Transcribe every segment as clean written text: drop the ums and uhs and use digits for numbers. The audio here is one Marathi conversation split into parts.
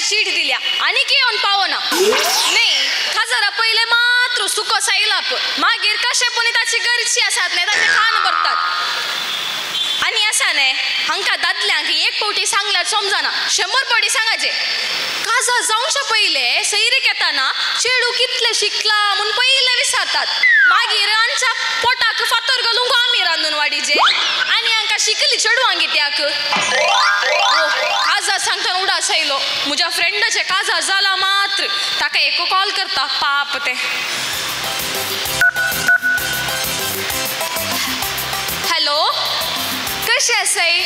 चीट दिल्या आणि की येऊन पावना नाही खाजारा पहिले मात्र सुख सायलाप मागीर कशे पण ताची घरची आसात नाही ताचे खान भरतात आणि असा नाही हंका दादल्यांक एक पोटी सांगल्यार समजाना 100 पोटी सांगायचे काजा जाऊच्या पहिले सैरीक येताना चेडू कितले शिकला म्हणून पहिले विचारतात मागीर आमच्या पोटाक फातर घालूंक आम्ही रांदून वाडीचे आणि हांका शिकली चेडू हांगी त्याक काजार सांगता उडा सैलो म्हज्या फ्रेंडाचे काजार जाला मात्र ताका एक कॉल करता पाप ते हॅलो कशी आसाय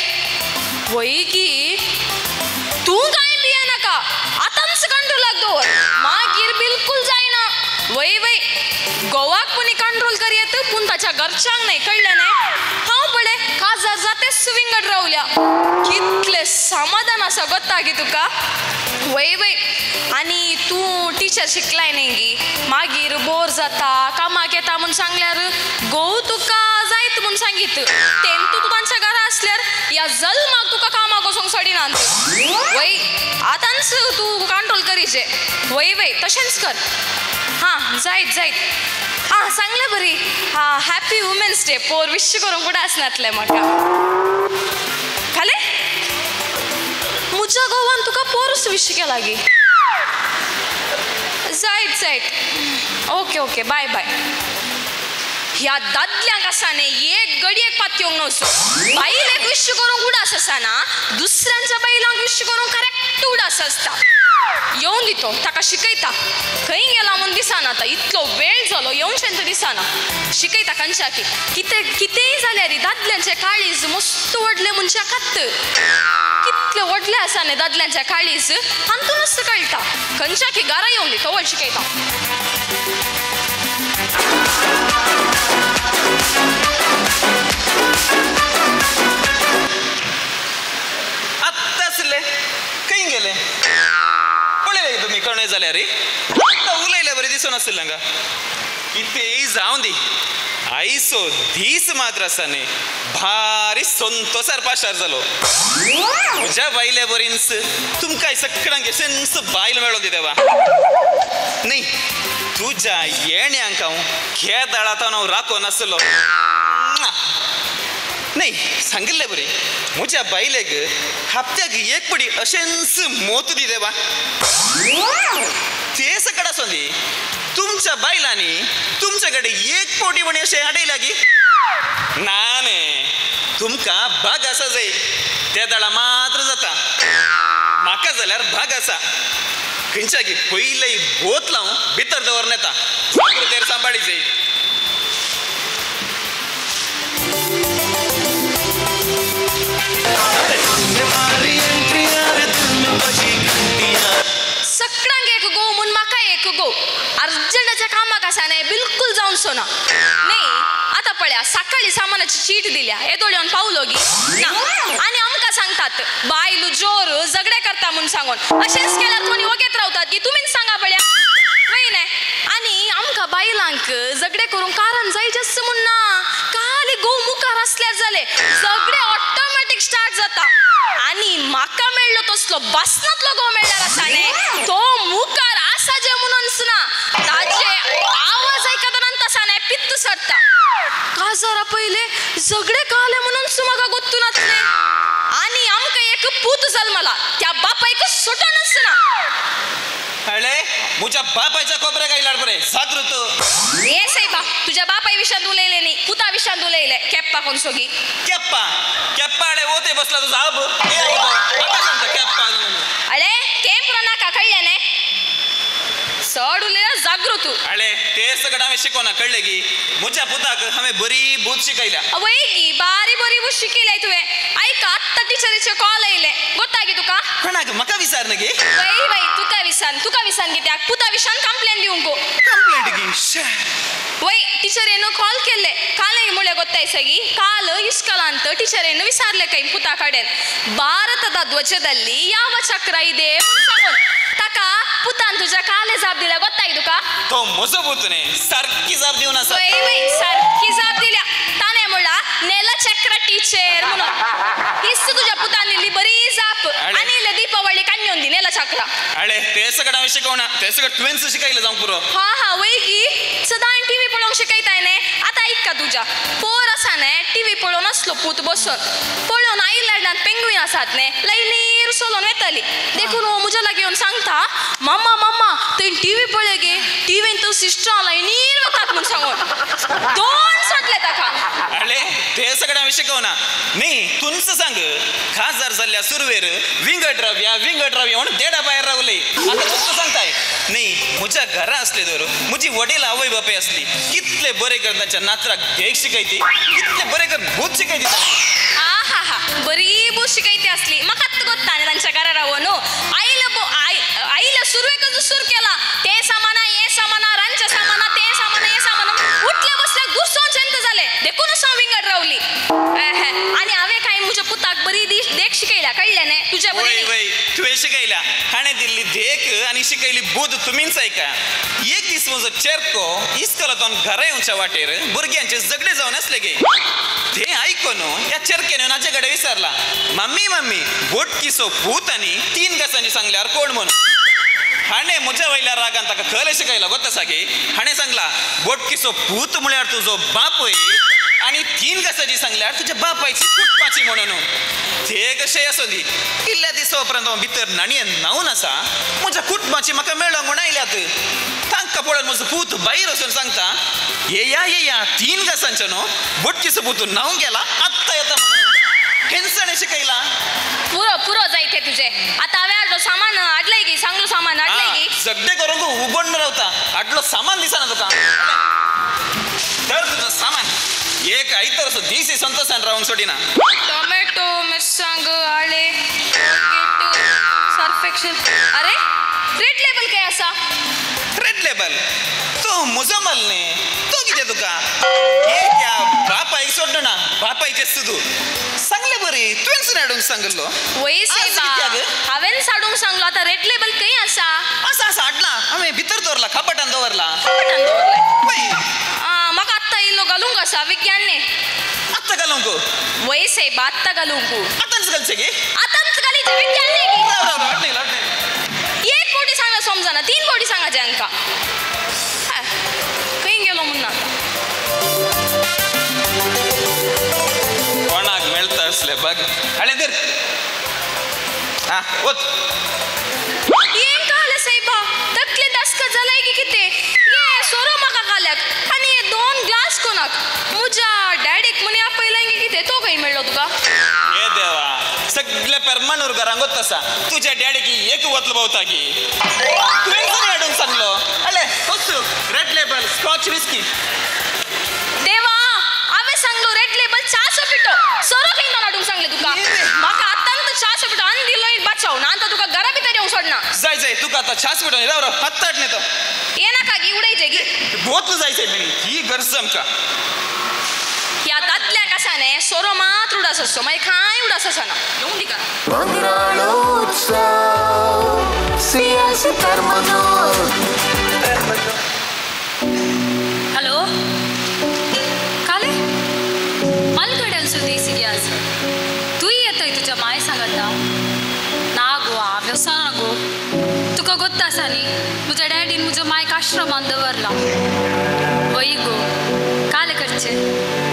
वय की तू काय बिया नका आताच कंट्रोल लागतो मागीर बिलकुल जायना वय वय गोवाक कोणी कंट्रोल करियत पूण ताच्या घरच्यांक नाही कळलं नाही हांव पळे काजार जाते सुविंगड रावल्या कितले समाधान आसा गोत्ता गी तुका वय वय आणि तू टीचर शिकलाय नाही गी मागीर बोर जाता कामाक येता म्हणून सांगल्यार गो तुका जायत म्हणून सांगित तेन तू तांच्या घरा असल्यार या जल्माक तुका कामाक वचोंक सोडिना वय आतांच तू कंट्रोल करीचे वय वय तशेंच कर हां जायत जायत हां सांगलें बरी हां हॅपी वुमेन्स डे पोर विश करूंक कुठं आसनातलें म्हाका खाले म्हज्या गोवान तुका पोरूच विश केला गी जायत जायत ओके ओके बाय बाय ह्या दादल्यांक आसा न्ही एक घडयेक पातयोंक नवसो बायलेक विश करूंक उडास आसा ना दुसऱ्यांच्या बायलांक विश करूंक करेक्ट उडास आसता येवन दितो ताका शिकयता खंय गेला म्हूण दिसना आतां इतलो वेळ जालो येवचें दिसना शिकयता खंयच्याकी कितेंय जाल्यार दादल्यांचें काळीज मस्त व्हडलें मनशाक खात कितले व्हडलें आसा न्ही दादल्यांचें काळीज हातूनच कळटा खंयच्याकी घरा येवन दितो व्हड शिकयता आत्तासले खंय गेले पळयले तुम्ही कळणे जाल्यार रे उलयले बरें दिसून आसलें हांगा कितेंय जावं दी आयचो दीस मात्र आसा न्ही भारी संतोषार पाशार जालो म्हज्या बायले बरींच तुमकां सगळ्यांक सेन्स बायल मेळो दी देवा न्ही तुज्या येण्याक हांव खेदाळांत हांव राखो नासलो नाही सांगिल्ले बरी म्हज्या बायलेक हप्त्याक एक पडी अशेंच मोत दी देवा ते सकट आसो दी तुमच्या बायलांनी तुमचे कडेन एक पोटी म्हणी अशें हाडयला गी ना न्ही तुमकां भाग आसा जाय त्या दाळा मात्र जाता म्हाका जाल्यार भाग आसा खंयच्याकी पयलेय बोत लावन भितर दवरून येता तेर सांबाळी जाय सगळ्यांक एक गो म्हूण म्हाका एक गो अर्जंटाच्या कामाक आसा न्ही बिलकुल जावन सोना न्ही आतां पळया सकाळी सामानाची चीट दिल्या येदोळ येवन पावलो गी ना आनी आमकां सांगतात बायल जोर झगडे करता म्हूण सांगून अशेंच केल्यार कोणी वगेत रावतात की तुमीच सांगा पळया वय न्ही आनी आमकां बायलांक झगडे करूंक कारण जायचेच म्हूण ना खाली गो मुखार आसल्यार जाले झगडे ऑटोमॅटीक स्टार्ट जाता आणि म्हाका मेळ्ळो तसलो बसनातलो गो मेळ्ळार आसा न्ही तो मुखार आसा जे म्हणूनच ना ताजे आवाज आयकतना तसा न्ही पित्त सरता काजारा पहिले झगडे काले म्हणूनच म्हाका गोत्तू नासले आणि आमकां एक पूत जल्मला त्या बापायक सुटनच ना अरे म्हज्या बापायच्या कोपऱ्याक आयल्यार बरें जागृत हे सायबा तुझ्या बापाय विशयात उलयले न्ही पुता विशयात उलयले केप्पा कोण सोगी केप्पा केप्पा अडे ओते बसला तुझा अब म्हाका सांगता केप्पा अरे केम पुरा नाका कळ्ळें न्ही चड उलयल्यार जागृत अळे ते सगळं हांवें शिकोवना कळ्ळें की म्हज्या पुताक हांवें बरी बूत शिकयल्या आवय गी बारी बरी बूत शिकयल्या तुवें आयक आत्तां टिचरीचे कॉल आयले गोत्ता गी तुका कोणाक म्हाका विचार न्ही गे वय वय तुका विसान कित्याक पुता विशान कंप्लेन दिवंक कंप्लेंट गी वय टिचरेन कॉल केल्ले काल मुळे गोत्ताय सगी काल इस्कलांत टिचरेन विचारले कೈ पुता कडेन ಭಾರತದ ಧ್ವಜದಲ್ಲಿ ಯಾವ ಚಕ್ರ ಇದೆ सांगून ताका पुतान तुज्या काले जाप दिल्या गोत्ताय तुका तो म्हजो पूत न्ही सारकी जाप दिवन आसा वय वय सारकी जाप दिल्या ताणे म्हणला नेला चक्र टीचर म्हणून हिस्स तुझ्या पुतान दिल्ली बरी जाप आणि दीपावळी कान्योन दी नेला शिकायला चाकला अळे ते सगळं शिकवणं ते सगळं ट्विन्स शिकायला जाऊन पुरो हा वय की सदा टीव्ही पळोवंक शिकयताय ने आता ऐक का तुझ्या पोर असा ने टीव्ही पळोवन असलो पूत बसून पळोवन आयलँडात पेंग्विन आसात ने लयनीर सोलोन वेतली देखून हो मुझ्या लागी येऊन सांगता मम्मा मम्मा तुवें टीव्ही पळय गे टीव्हीन तू सिस्टर लयनीर वेतात म्हणून सांगून दोन सोडले ताका अळे ते सगळं शिकवणं नाही तुमचं सांग खासदार झाल्या सुरवेर विंगट राव्या म्हणून देडा बाहेर रावले आता तुमचं सांगताय नाही मुझ्या घरा असले दोर मुझी वडील आवय बापे असली कितले बरे कर त्यांच्या नात्राक देख शिकायती कितले बरे कर भूत शिकायती हा हा बरी बूत शिकायती असली म्हाका गोत्ता तांच्या घरा रावो नो आईला सुरवेक सुर केला ते सामाना हे सामाना रांच्या सामाना ते सामाना हे सामाना उठल्या बसल्या गुरसोन जंत झाले देखून विंगड रावली आणि हांवें काय मुझ्या पुताक बरी देख शिकयल्या कळले ने तुझ्या बरी वय तुवें शिकयल्या हाणे दिल्ली देख आणि शिकयली बुध तुमीच ऐका एक दीस म्हजो चेरको इस्कॉलातून घरा येवच्या वाटेर भुरग्यांचे झगडे जावन असले गे ते ऐकून या चेरकेने माझ्याकडे विचारला मम्मी मम्मी बोटकिसो भूत आणि 3 गसांनी सांगल्यावर कोण म्हणून हाणे मुझ्या वयल्या रागान ताका खले शिकयला गोत्ता सागे हाणे सांगला बोटकिसो भूत म्हळ्यार तुझो बाप होय आणि 3 गसाची सांगल्यार तुझ्या बापायची कुटपाची म्हणून ते कशें असो दी इल्ल्या दिसापर्यंत भितर नाणयेन नावून आसा म्हज्या कुटुंबाची म्हाका मेळोंक म्हूण आयल्यात तांकां पळोवन म्हजो पूत भायर वचून सांगता येया 3 गसांचो न्हू बोटकीचो पूत न्हावूंक गेला आत्ता येता म्हणून हेंचणे शिकयला पुरो जायते तुझे आता हांवें हाडलो सामान हाडलंय की सांगलो सामान हाडलंय की झगडे करूंक उबंड रावता हाडलो सामान दिसना तुका तर तुझं सामान एक आयतर असो दीस संतोषान रावूंक सोडिना टोमॅटो मिरसांग आले सर्फ एक्सेल अरे रेड लेबल काय असा रेड लेबल तो मुजमल ने तो कितें तुका हे त्या बापायक सोडलो ना बापायचे सुदू सांगले बरी तुवेंच हाडूंक सांगलो वय सायबा हांवें साडूंक सांगलो आता रेड लेबल खंय आसा आसा हाडला हांवें भितर दवरला कपाटान दवरला म्हाका आत्ता इल्लो घालूंक आसा विज्ञानने आत्ता घालूंक वय सायबा आत्ता घालूंक आतांच घालचे गे आतांच घालीचे विज्ञानने एक फावटी सांगला समजना 3 फावटी सांगाचे हांकां खंय गेलो म्हणून आता कोणाक मेळता असले बघ हाडे दर हा वच यें काले सायबा तकले दसका जालाय की किते ये सोरो म्हाका काल्याक आनी हे 2 ग्लास कोणाक मुझ्या डॅडीक म्हणे आपयलाय की किते तो खंय मेळ्ळो तुका हे देवा सगळे परमानूर घरांगोत तसा तुझ्या डॅडी की एक वतलो भोवता की तुवें कोणी हाडूंक सांगलो अले वचू रेड लेबल स्कॉच विस्की देवा हांवें सांगलो रेड लेबल चा पिठो सोरो खंय हाडूंक सांगले तुका म्हाका आतांत चा पिठो आनी दिलो बाचाव ना तुका घरा भितर येवंक सोडना जाय तुका आता छास पिठो राव हत्ता हाड नेतो ये नाका गी उडयचे गी बोतलो जायचंय मी ही गरज आमकां ह्या दातल्याक आसा ने सोरो मात्र उडास आसतो मागीर कांय उडास आसना येवंक दिका हॅलो काले मलगड्यान सुदीस ग्यास तूय येतय तुझ्या माय सांगता ना गो हांव वसना गो तुका गोत्ता आसा न्ही म्हज्या डॅडीन म्हज्या मायक आश्रमान दवरला वय गो काले करचे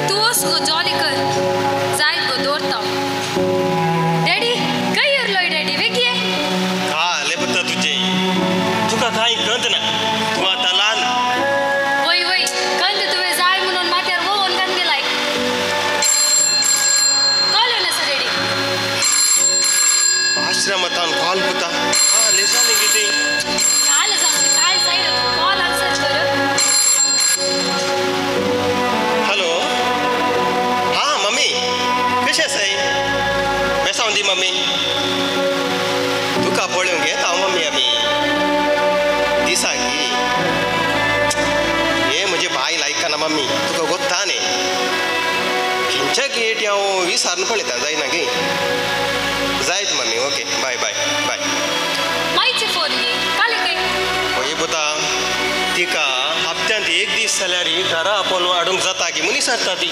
तूं वच गो जॉली कर जायत गो दवरता डॅडी खंय येरलोय डॅडी वेगये ले पत्ता तुझे तुका कांय कळत ना तूं आतां ल्हान वय वय कंद तुवें जाय म्हणून माथ्यार वोवन घान गेलाय कॉल येवन आसा डॅडी आश्रमातान कॉल पुता लेसांनी कितें काल सांगते काल जायना कॉल आन्सर कर हॅलो हां मम्मी कशें आसाय बेसांव दी मम्मी तुका पळोवंक येता मम्मी आमी दिसांगी हे म्हजे बायल आयकना मम्मी तुका गोत्ता न्ही खंयच्या गेट हांव विसारून पळयता जायना गे जायत mummy okay bye bye bye मायचे फोन घे काले खंय पळय पुता तिका हप्त्यांत 1 दीस जाल्यार घरा आपोवन हाडूंक जाता की मनीस हाडटा ती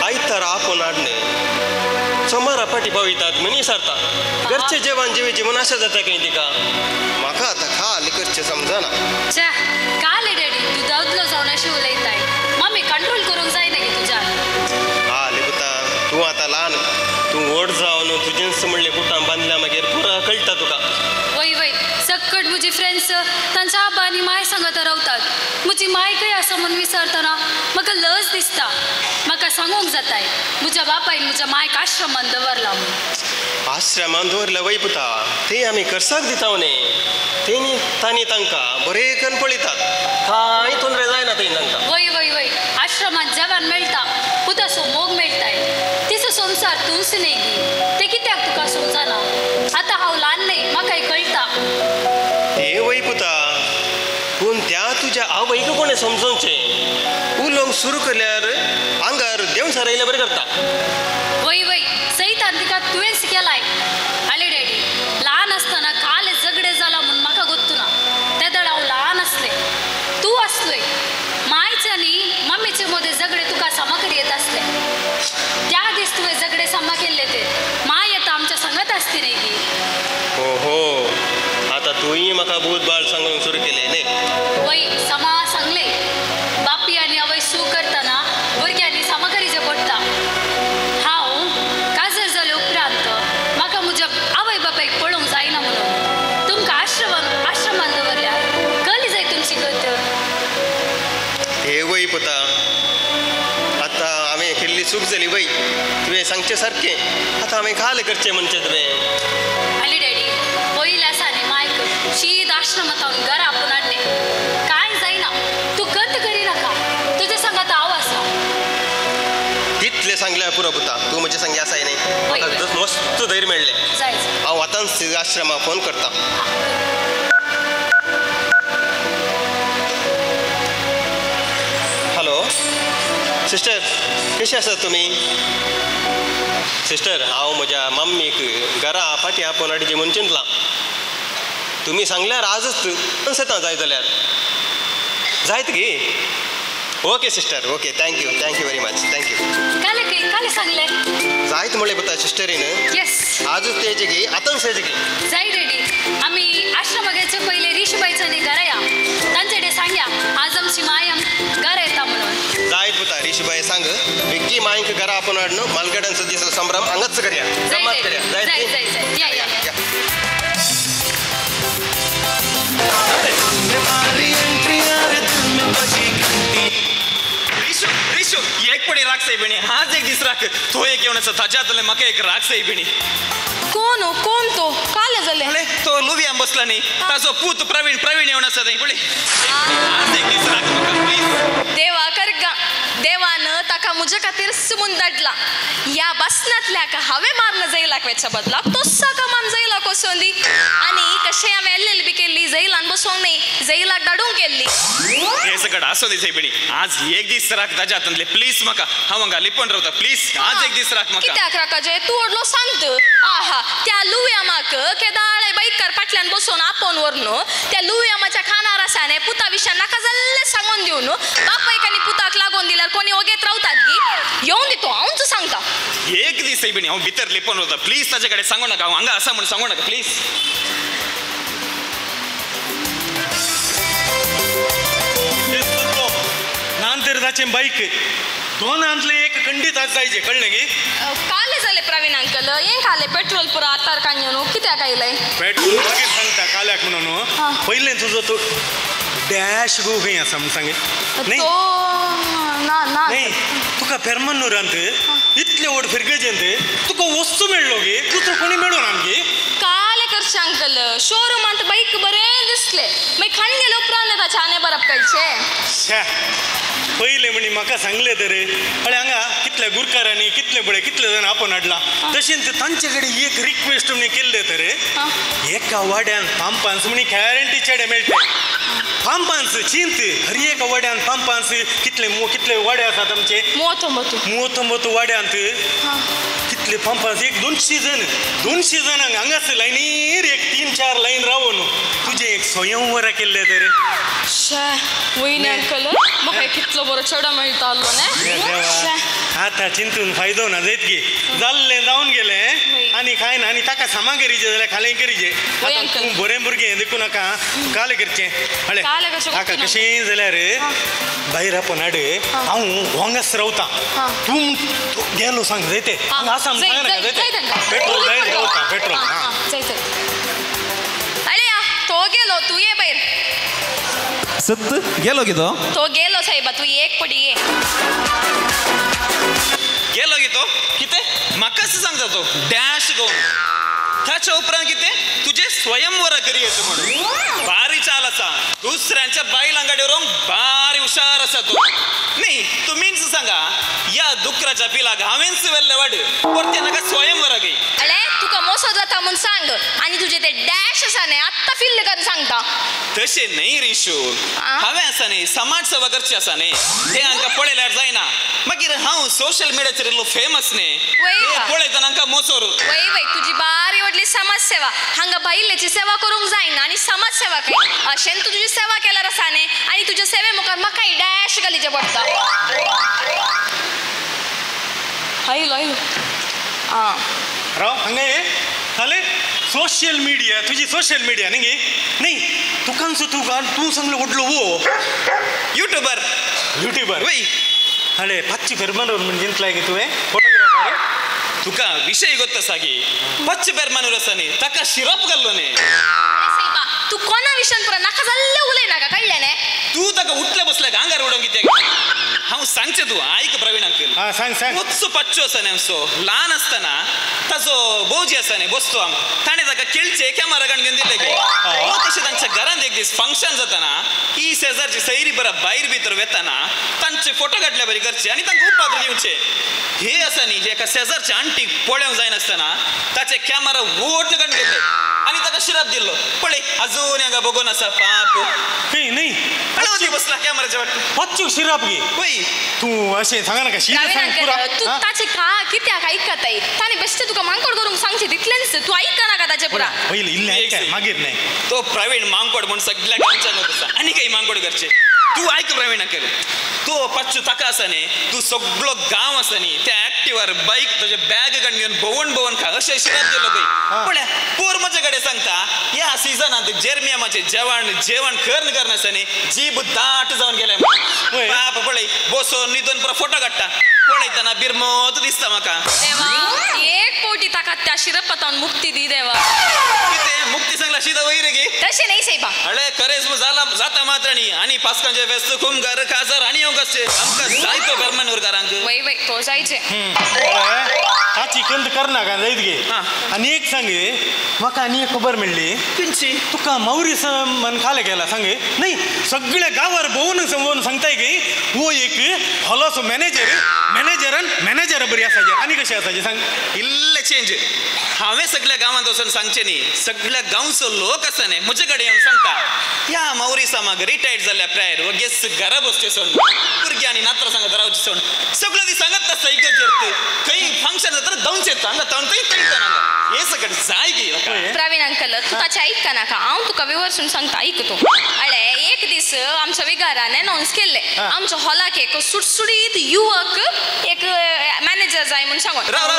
आयतार आपोवन हाडलें सोमारा पाठी पावितात म्हणी सारता घरचे जेवण जेवण अशा जाता काही तिका म्हाका आता खाली करचे समजाना च्या काले डॅडी तू दावतलो जाऊन अशी उलयताय मम्मी कंट्रोल करूंक जायना की तुज्या हा लेकुता तू आता लहान तू व्हड जावन तुजेंच म्हणले कुटां बांदल्या मागीर पुरा कळटा तुका वय वय सक्कट म्हजी फ्रेंड्स तांच्या आबा आनी माय सांगत रावतात म्हजी माय खंय आसा म्हूण विचारतना म्हाका लज दिसता म्हाका सांगूंक जाताय म्हज्या बापायन म्हज्या मायक आश्रमान दवरला म्हूण आश्रमान दवरल्या वय पुता ते आमी करसाक दिता न्ही तेणी तांणी तांकां बरे करून पळयतात कांय तोंदरे जायना तेणी तांकां वय वय वय आश्रमात जेवण मेळटा पुतासो मोग मेळटाय तिचो संसार तूंच न्ही गी ते कित्याक तुका समजना आतां हांव ल्हान न्ही म्हाकाय कळटा हे वय पुता पूण त्या तुज्या आवयक कोणें समजोवचें उलोवंक सुरू केल्यार आंगार देव सारयल्या बरें करता वय वय सैतान तिका तुवेंच केलाय आले डॅडी ल्हान आसतना काल झगडे जाला म्हूण म्हाका गोत्तुना त्या दड हांव ल्हान आसलें तूं आसलोय मायचे आनी मम्मीचे मदें झगडे तुका सामा करी येत आसले त्या दीस तुवें झगडे सामा केल्ले ते माय येता आमच्या सांगत आसती न्ही गी हो आता तूंय म्हाका भूत बाळ सांगूंक सुरू केलें न्ही वय समा सांगले बापी आनी आवय सू करतना भुरग्यांनी सामा करीचें पडटा हांव काजर जाले उपरांत म्हाका म्हज्या आवय बापायक पळोवंक जायना म्हणून तुमकां आश्रमान दवरल्यार कळली जाय तुमची गत हे वय पुता आतां हांवें केल्ली चूक जाली वय तुवें सांगचें सारकें आतां हांवें खाल करचें म्हणचें तुवें आली डॅडी पयल्या सानी मायक शीद आश्रमात हांव घरा आपूण हाडले कांय जायना तूं गत करिनाका तुजे सांगात हांव आसा तितलें सांगल्यार पुरो पुता तूं म्हजे सांगे आसाय न्ही वय, म्हाका वय. जस्ट मस्त धैर्य मेळ्ळें जाय हांव आतांच आश्रमाक फोन करतां हॅलो सिस्टर कशी आसात तुमी सिस्टर हांव म्हज्या मम्मीक घरा फाटी आपोवन हाडचें म्हूण चिंतलां तुमी सांगल्यार आजच येता जाय जाल्यार जायत गे okay sister okay thank you very much thank you काले सांगले जायत म्हणलें पता सिस्टरीन येस आजच तेजे गे आतांच तेजे गे जाय रेडी आम्ही आश्रमाचे पहिले रिशूबाईचं न्ही घरा या तांचे सांग्या आज आमची माय घरा येता म्हणून जायत पता रिशूबाई सांग विक्की मायंक घरा आपण हाडणं मालगड्यांचो दीस संभ्रम हांगाच करया जमात करया जाय जायत जाय जाय या या या रिशू एक पडी राख साई बिणी आज एक दीस राख तो एक येवन ताज्यातले म्हाका एक राख साई बिणी कोण हो कोण तो काले जाले पळय तो लुवयान बसला न्ही ताजो पूत प्रवीण येवन आसा थंय पळय आज एक दीस राख म्हाका प्लीज देवा करगा देवानं ताका म्हजे खातीर सुमून धाडला ह्या बसनातल्याक हांवें मारन जैलाक वेच्या बदलाक तोस्सा कामान जैलाक वचोंदी आनी कशें हांवें एल केल्ली जैलान बसोंक न्ही जैलाक धाडूंक केल्ली हे सगळं आसो दी साई बिणी आज एक दीस राख ताज्यातले प्लीज म्हाका हांव हांगा लिपोन रावता प्लीज आज एक दीस राख म्हाका कित्याक राकाजे तूं व्हडलो सांत आहा त्या लुवयामाक केदाळे बाईकार फाटल्यान बसोन आपोवन व्हरन त्या लुवयामाच्या खानार आसा न्ही पुता विशयान नाका जाल्ले सांगून दिवन बापायक आनी पुताक लागून दिल्यार कोणी ओगेत रावतात गी येवन दितो हांवच सांगता एक दीस साई बिणी हांव भितर लिपोन रावता प्लीज ताजे कडेन सांगू नाका हांव हांगा आसा म्हूण सांगू नाका प्लीज नांतर ताचें बाईक दोन आंतले एक खंडीत आज जायचे कळलें गे काले जाले प्रवीण अंकल हें खाले पेट्रोल पुरो आतार कांय कित्याक आयलय पेट्रोल मागीर सांगता काल्याक म्हणून पयलें तुजो तो डॅश गो खंय आसा म्हूण सांगे न्ही ना ना न्ही तुका फेर्मान्नुरांत इतले व्हड फिरगेजेंत तुका वस्तू मेळ्ळो गे दुसरो कोणी मेळून आमगे काले करचे अंकल शोरूमांत बाईक बरें दिसले मागीर खाण गेले उपरांत ताचे आने बरप कळचे पयलें म्हणी म्हाका सांगलें तर अळे हांगा कितल्या गुरकारांनी कितले जाण आपण हाडला तशेंच तांचे कडेन एक रिक्वेस्ट म्हणी केल्ले तर एका वाड्यान पांपांस म्हणी गॅरंटी चेडे मेळटा पांपांस चिंत हर एक वाड्यान पांपांस कितले वाडे आसात आमचे मोत वाड्यांत कितले पांपांस एक 200 जाणांक हांगाच लायनीर एक 3-4 लायन रावून तुजे एक स्वयंवरा केल्ले तर वयनी अंकल म्हाका कितलो बरो चेडो मेळटा आसलो न्ही आता चिंतून फायदो ना जायत गे जाल्ले जाऊन गेले आणि काय ना आणि ताका सामान करीचे जाल्यार खाले करीचे तूं बरें भुरगें देखूं नाका काले करचें हळे ताका कशें जाल्यार भायर आपण हाड हांव वांगास रावता तूं गेलो सांग जायते आसा सांग नाका जायते पेट्रोल भायर रावता पेट्रोल अरे तो गेलो तू ये भायर सत्त गेलो कितो तो गेलो साहेबा तू एक पडी ये गेलो की तो किते म्हाकाच सांगता तो डॅश गोवन ताच्या उपरांत कितें तुजे स्वयंवर करी येता म्हणून भारी चाल आसा दुसऱ्यांच्या बायलांगाडे व्हरोंक भारी हुशार आसा तो न्ही तुमीच सांगा या दुकराच्या पिलाक हांवेंच वेल्ले वाड परते नाका स्वयंवरा गे अरे तुका मोसो जाता म्हूण सांग आणि तुझे ते डॅश आसा न्ही आत्ता फिल्ल करून सांगता तशें न्ही रिशू हांवें आसा न्ही समाज सेवा करची आसा न्ही ते हांकां पळयल्यार जायना मागीर हांव सोशल मिडियाचेर इल्लो फेमस न्ही ते पळयतना हांकां मोसोर वय वय तुजी बारी व्हडली समाज सेवा हांगा बायलेची सेवा करूंक जायना आणि समाज सेवा काय अशें तू तुजी सेवा केल्यार आसा न्ही आणि तुज्या सेवे मुखार म्हाकाय डॅश घालीचें पडटा आयलो आयलो आं राव हांगा ये जाले सोशल मिडिया तुजी सोशल मिडिया न्ही गे नाही तुकांचो तूं सांगलो व्हडलो वो युट्यूबर वय अरे पाचची फेरमानूर म्हणजे जिंकलाय गे तुवें फोटोग्राफर तुका विषय गोत्ता सागी पच्च पेरमानूर आसा न्ही ताका शिरप घाल्लो न्ही अरे सायबा तू कोणा विशयान पुरा नाका जाल्ले उलयनाका कळ्ळें न्ही तू ताका उठल्या बसल्या गांगार उडोवंक कित्याक हांव सांगचें तूं आयक प्रवीण अंकल हां सांग मोच्चो पाच्चो आसा न्ही आमचो ल्हान आसतना ताचो भोवजी आसा न्ही बसतो ताणें ताका केळचे कॅमेरा काडून घेवन दिले गे तशें तांच्या घरांत एक दीस फंक्शन जाताना ही शेजारची सैरी बरा भायर भितर वेताना तांचे फोटो काडल्या बरी करचे आनी तांकां उपपात्र दिवचे हे आसा न्ही एका शेजारच्या आंटीक पळोवंक जायनासतना ताचे कॅमेरा वोट काडून घेतले आनी ताका शिराप दिल्लो पळय अजून हांगा बघून आसा पाप खंय न्ही पळोवची बसला कॅमेराच्या वाटेन पाचच्यो शिराप गे वय तूं अशें सांगा नाका शिरा प्रवीण सांग पुरा अंकल तू ताचे का कित्याक आयकताय ताणे बेश्टे तुका मांकोड करूंक सांगचे तितलेंच तू आयकना नाका ताचे पुरा पयलीं इल्लें आयकाय मागीर नाही तो प्रवीण मांकोड म्हणून सगळ्या गांवच्यान आसा आनी काही मांकोड करचे तू आयक प्रवीण अंकल तो पाच्चो ताका आसा न्ही तू सगळो गांव आसा न्ही त्या एक्टिवार बाईक ताजे बॅग काडून घेवन भोंवून खा अशें शिराप दिलो पळय पळय पोर म्हजे कडेन सांगता ह्या सिजनांत जेरमियामाचें जेवण करन आसा न्ही जीब दाट जावन गेले बाप पळय बसोन न्हिदोन पुरो फोटो काडटा पळयतना बिरमोत दिसता म्हाका देवा एक पोटी ताका त्या शिरपतान मुक्ती दी देवा कितें मुक्ती सांगला शिदा वयर गे तशें न्ही सायबा हळे खरेच जाला जाता मात्र न्ही आनी पासकांचे व्यस्त खुमगार खाजार आनी येवंक आसचे आमकां जायतो बेरमान उरकारांक वय वय तो जायचे ताची खंत करनाका जायत गे आनी एक सांग म्हाका आनी एक खबर मेळ्ळी खंयची तुका मौरी मन खाले गेला सांग नाही सगळ्या गांवार भोवून सांगताय गे वो एक हॉलोसो मॅनेजर बरी आसाचे आनी कशें आसाचे सांग इल्ले चेंज हांवें सगळ्या गांवांत वचून सांगचें न्ही सगळ्या गांवचो लोक आसा न्ही म्हजे कडेन येवन सांगता ह्या मौरी सामाक रिटायर्ड जाल्ल्या प्रायर वगेस घरा बसचे सोड भुरगीं आनी नात्र सांगत रावचे सोड सगळं ती सांगत आसता इकडचेर खंय फंक्शन जाता धांवचे येता हांगा धांवन थंय हांगा हे सगळें जाय गे प्रवीण अंकल तू ताचे ऐकता नाका हांव तुका विवरसून सांगता ऐक तू अळे एक दीस आमच्या विगारान अनाउन्स केल्ले आमच्या हॉलाक एक सुटसुडीत युवक एक मॅनेजर जाय म्हणून सांगून राव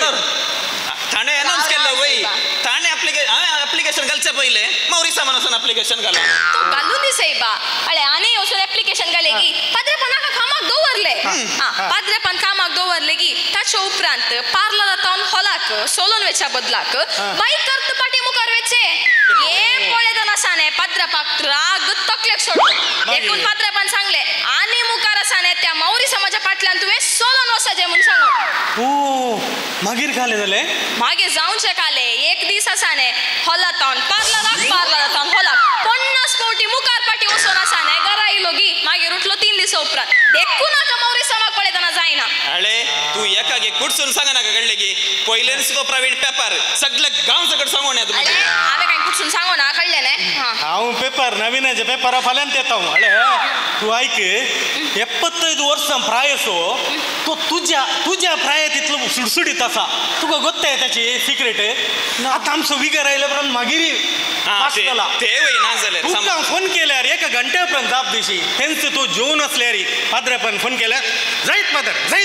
ताणें अनाउन्स केल्लो वय ताणें हांवें एप्लिकेशन घालच्या पयलें मौरी सामान वचून एप्लिकेशन घाला तो घालून दी सायबा अळे आनी वचून एप्लिकेशन घाले की पाद्रेपणाक कामाक दवरले पाद्रेपण कामाक दवरले की ताच्या उपरांत पार्लरांत हॉलाक सोलून वेच्या बदलाक बाईक करत पाटी मुखार वेचे हे पळयतना आसाने पाद्रेपाक राग तकलेक सोडलो देखून पाद्रेपण सांगले आनी मुखार आसाने त्या मौरी समाजा फाटल्यान तुवें सोलून वसाचे म्हूण सांगून ओ मागीर खाले जाले मागीर जावचे काले एक दीस आसाने हॉलातान पार्लरांत हॉलाक 50 फावटी मुखार पाटी वचून आसाने घरा येयलो गी मागीर उठलो 3 दिसा उपरांत देखून नाका मौरी समाक पळयतना जायना अळे तू एकाक एक कुडसून सांगा नाका कळले की पयलेन सुद्धा प्रवीण पेपर सगळ्या गांव सकट सांगून येता हांवें कांय कुडसून सांगो ना कळ्ळें न्ही हांव पेपर नवीन कंपन्याचे पेपरा फाल्यान येता हांव अळे तू ऐक 75 वर्सां प्राय असो तो तुझ्या प्रायात इतलो सुडसुडीत आसा तुका गोत्ताय त्याची सिक्रेट आतां आमचो विगर आयले उपरांत मागीर तुका फोन केल्यार एका घंटे उपरांत जाप दिशी तेंच तूं जेवन असल्यार पाद्रेपण फोन केल्यार जायत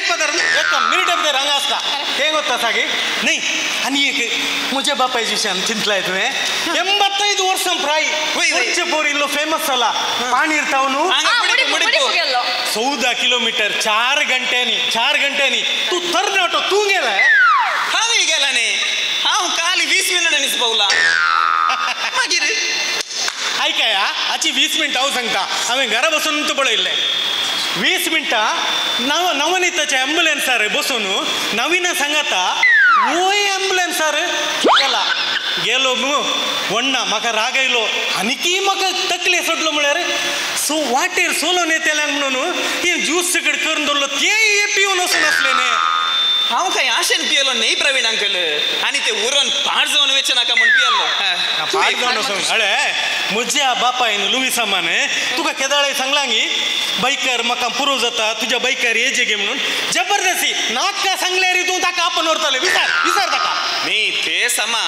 पादर एका मिनिटा भितर हांगा आसता तें गोत्ता सागे न्ही आनी एक म्हज्या बापायच्या विशयान चिंतलाय तुवें 85 वर्सां प्राय पोर इल्लो फेमस जाला पाणीर ताव न्हू 14 किलोमीटर 4 घंट्यांनी तू तरणाटो तू गेलाय हांव गेला न्ही हांव काल 20 मिनिटांनीच पावला मागीर ऐकाय हाची 20 मिनटां हांव सांगता हांवें घरा बसून तूं पळयल्लें 20 मिनटां नवनीताच्या ॲम्ब्युलन्सार बसून नवीन सांगाता वय ॲम्ब्युलन्सार गेलो वण्णा म्हाका राग आयलो आनीकी म्हाका तकले सोडलो म्हळ्यार सो वाटेर सोलोन येतेल्यांक म्हणून हें ज्यूस सकट करून दवरलो तें पिवन वचून आसलें न्ही हांव खंय आशेन पियलो न्ही प्रवीण अंकल आनी ते उरोन पाड जावन वेचे नाका म्हूण पियल्लो पाड जावन वचून अळे म्हज्या बापायन लुईसा मान तुका केदाळे सांगला गी बायकार म्हाका पुरो जाता तुज्या बायकार येजे गे म्हणून जबरदस्ती नाका सांगल्यार तूं ताका आपण व्हरतले विचार ताका न्ही ते समा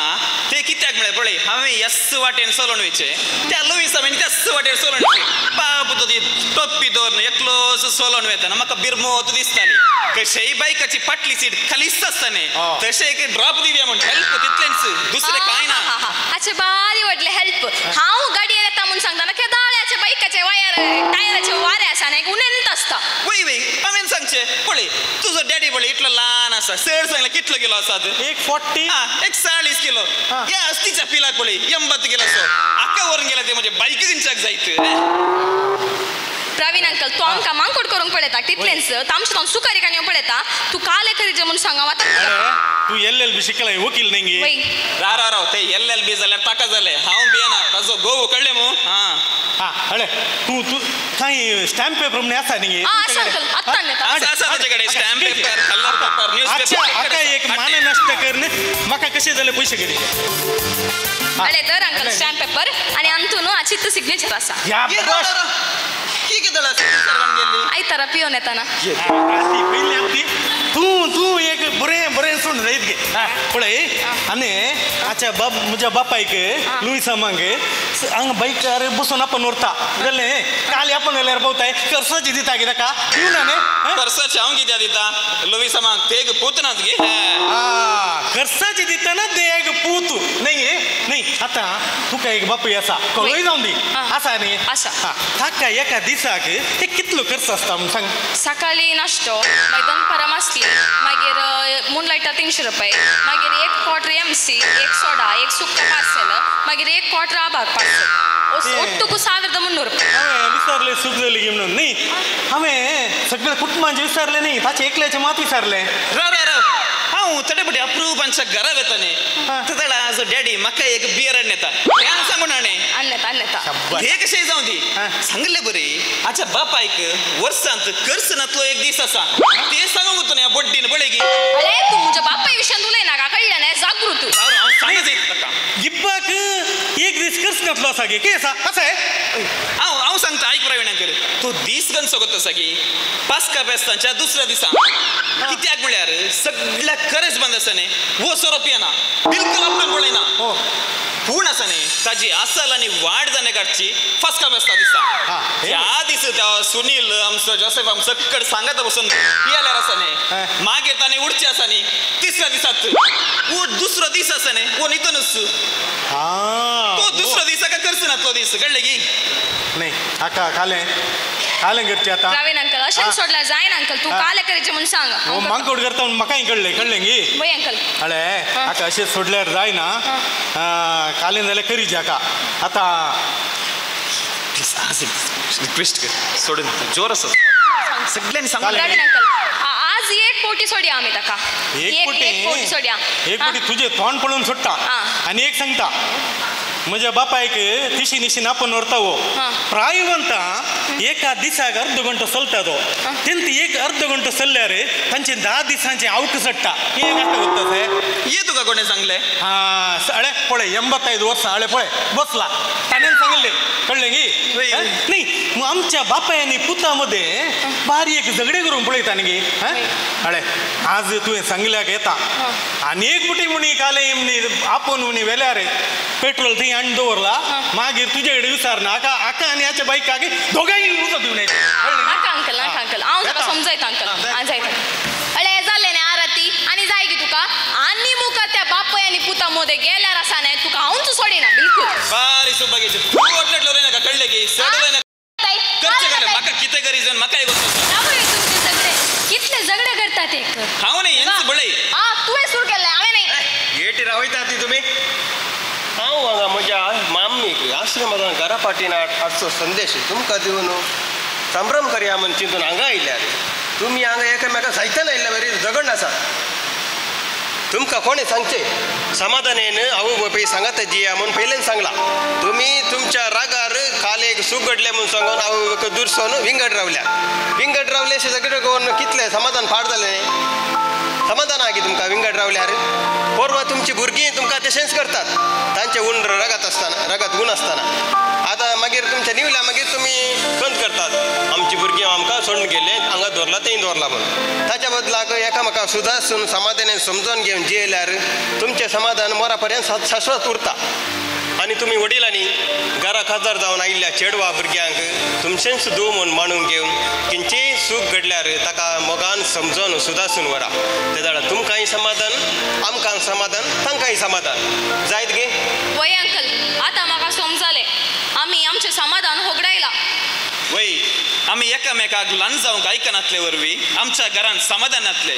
ते कित्याक म्हळें पळय हांवें यस्स वाटेन चलोन वेचे त्या लुईसा हांवें त्याच वाटेर चलोन वेचे बाब तो ती टोप्पी दवरून एकलोच चलोन वेताना म्हाका बिरमोत दिसताली कशेय बायकाची फाटली सीट खालीच आसता न्ही तशें एक ड्रॉप दिवया म्हण हेल्प तितलेंच दुसरें कांय ना हाचे बारी व्हडले हेल्प हांव गाडयेन येता म्हूण सांगता ना केदाळ्याचे बायकाचे वायर टायराचे वारे आसा न्ही उनेंत आसता वय हांवें सांगचें पळय तुजो डॅडी पळय इतलो ल्हान आसा सर सांगला कितलो किलो आसात 140 एक 40 किलो या अस्तीच्या पिलाक पळय 80 किलो असो आख्या व्हरून गेला ते म्हजे बायकी दिनच्याक जायत प्रवीण अंकल तू आमकां मांकोड करूंक पळयता तितलेंच तामशे तावन सुकारी काणयो पळयता तू काले करीजे म्हूण सांगा आतां तू LLB शिकलाय वकील नाही राव ते LLB जाल्यार ताका जालें हांव बियाना ताजो घोव कळ्ळें मू अळे तू काही स्टॅम्प पेपर म्हणे आसा न्ही आसा अंकल आत्ता नेता आसा ताजे कडेन stamp paper colour paper newspaper हाका एक मान नष्ट करन म्हाका कशे जाले पयशे घे अळे तर अंकल स्टॅम्प पेपर आनी अंतून चित्त सिग्नेचर आसा आयतारा पियोन येताना तू एक बरें सोड जायत गे पळय आनी म्हज्या बापायक लुईसा मांग हांगा बायकार बसून आपण व्हरता जालें काल आपण व्हेल्यार भोंवताय कर्साची दिता गे ताका दिवना न्ही कर्साची हांव कित्याक दिता लुईसा मांग तेग पोतनात गे कर्साची दितना देग पूत न्ही आतां तुका एक बापूय आसा कळय जावन दी आसा न्ही आसा ताका एका दिसाक ते कितलो खर्च आसता म्हूण सांग सकाळी नाश्तो मागीर दनपारां मासली मागीर मूनलायटा 300 रुपये मागीर 1 क्वार्टर MC 1 सोडा 1 सुक्का पार्सल मागीर 1 क्वार्टर आभार पार्सल ಒಟ್ಟುಗೂ 1300 रुपये हांवें विचारले सुख जाली गे म्हणून न्ही हांवें सगळे कुटुंबांचे विचारले न्ही ताचे एकल्याचे मात विचारले राव हांव तडेपटी अप्रूपांच्या घरा वेता न्ही तेदळा आजो डॅडी म्हाका एक बियर हाडून येता सांगून अन्नता हे कशें जावं दी सांगले बरी आच्या बापायक वर्सांत कर्स नातलो एक दीस आसा ते सांगूंक वता न्ही बड्डीन पळय गी अरे तू म्हज्या बापाय विशयान उलयनाका कळ्ळें न्ही जागृत हांव सांगत जायत ताका गिब्बाक एक दीस कर्स नातलो आसा गे कितें आसा कशें हांव सांगता आयक प्रवीण अंकल तो दीस गंजो कोता सागी पास्का बेस्तांच्या दुसऱ्या दिसा कित्याक म्हळ्यार सगळ्या खरेंच बंद आसा न्ही वो सोरो पियना बिलकुल आपणाक पळयना पूण आसा न्ही ताजी आसल आनी वाड जाणे काडची फस्का बेस्ता दिसा ह्या दीस सुनील आमचो जोसेफ आम सकट सांगात बसून पियाल्यार आसा न्ही मागीर ताणें उडची आसा न्ही तिसऱ्या दिसात वो दुसरो दीस आसा न्ही वो न्हिदूनच तो दुसरो दीस हाका करचो ना तो दीस कळ्ळें की नाही हाका कालें करचें आतां प्रवीण अंकल अशें सोडल्यार जायना अंकल तू काले करीचें म्हूण सांग मांकोड करता म्हूण म्हाकाय कळ्ळें गी वय अंकल अळे हाका अशें सोडल्यार जायना कालें जाल्यार करीचें हाका आतां रिक्वेस्ट कर सोडून जोर आसा सगळ्यांनी सांगून प्रवीण अंकल आज 1 पोटी सोडया आमी ताका एक पोटी सोडया एक पोटी तुजें तोंड पळोवन सोडटा आनी एक सांगता म्हज्या बापायक तिशी निशीन आपण व्हरतावो हा. प्रायवंता एका दिसाक अर्ध गंटो चलता तो तेंत एक अर्ध गंटो चल्ल्यार तांचे 10 दिसांचे आवक सट्टा हे कशें वता ये तुका कोणे सांगले हा अळे पळय 85 वर्सां अळे पळय बसला ताणें सांगले कळलें की वय. नाही मग आमच्या बापाय आनी पुतामध्ये बारी एक झगडे करून पळयता न्ही अळे आज तुवें सांगल्याक येता आनी एक बुटी म्हणी काले म्हणी आपोवन म्हणी वेल्यार पेट्रोल थंय हाडून दवरला मागीर तुजे कडेन विचारना आका आनी हाच्या बायकाक दोगांय उजो दिवन नाका अंकल नाका अंकल हांव तुका समजयता अंकल हांव जायता अळे जालें न्ही आरती आनी जाय की तुका आनी मुखार त्या बापय आनी पुता मोदे गेल्यार आसा न्ही तुका हांवच सोडिना बिलकुल बारी सुब्बागेचे तू ओटलेटलो रे नाका कळले की सडलो ना करचे गेले म्हाका कितें करी जन म्हाका एक तुमचे झगडे कितले झगडे करतात एक हांव न्ही हेंच बळय तुवें सुरू केल्लें हांवें न्ही येटी रावयता ती तुमी हांव हांगा म्हज्या माम्मीक आश्रमांत घरा फाटीन हाडचो संदेश तुमकां दिवन संभ्रम करया म्हण चिंतून हांगा आयल्यार तुमी हांगा एकामेका सायतान आयिल्ल्या बरी झगड आसा तुमकां कोणें सांगचें समाधानेन आवय बापाय सांगात जिया म्हणून पयलेन सांगला तुमी तुमच्या रागार कालेक सूख घडलें म्हणून सांगून आवय बापायक दुरसोन विंगड रावले अशें झगडे करून कितलें समाधान फाड जालें समाधान आहा की तुमकां विंगड रावल्यार पोरवां तुमची भुरगीं तुमकां तशेंच करतात तांचे उंड रगत गूण आसतना आतां मागीर तुमच्या निवल्या मागीर तुमी खंत करतात आमची भुरगीं आमकां सोडून गेले हांगा दवरला तें दवरला म्हणून ताच्या बदलाक एकामेकाक सुदारून समाधानान समजून घेवन जियेल्यार तुमचें समाधान मोरा पर्यंत शाश्वत उरता आनी तुमी वडिलांनी घरा खासदार जावन आयिल्ल्या चेडवा भुरग्यांक तुमचेंच दूव म्हणून मांडून घेवन खंयचेय सूख घडल्यार ताका मोगान समजोन सुदासून व्हरा ते जाल्यार तुमकांय समाधान आमकां समाधान तांकांय समाधान जायत गे वय अंकल आतां म्हाका समजलें आमी आमचें समाधान होगडायला वय आमी एकामेकाक ल्हान जावंक आयकनातले वरवीं आमच्या घरान समाधान जातलें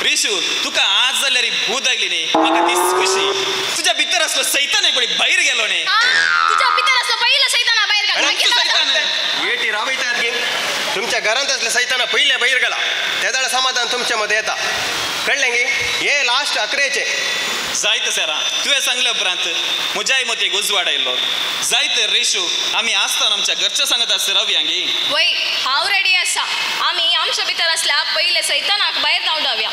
रिशू तुका आज जाल्यार भूत आयली न्ही म्हाका तीच खुशी तुज्या भितर असलो सैतान एक भायर गेलो न्ही तुज्या भितर असलो पयलो सैताना भायर येटी रावयतात गे तुमच्या घरांत असले सैताना पयले भायर गेला त्या जाल्यार समाधान तुमच्या मदें येता कळलें गे हे लास्ट 11चे जायत सरा तुवें सांगल्या उपरांत म्हज्याय मतीक उजवाड आयलो जायत रेशू आमी आसतना आमच्या घरच्या सांगत आसता रावया गे वय हांव रेडी आसा आमी आमच्या भितर असल्या पयले सैतानाक भायर धांवडावया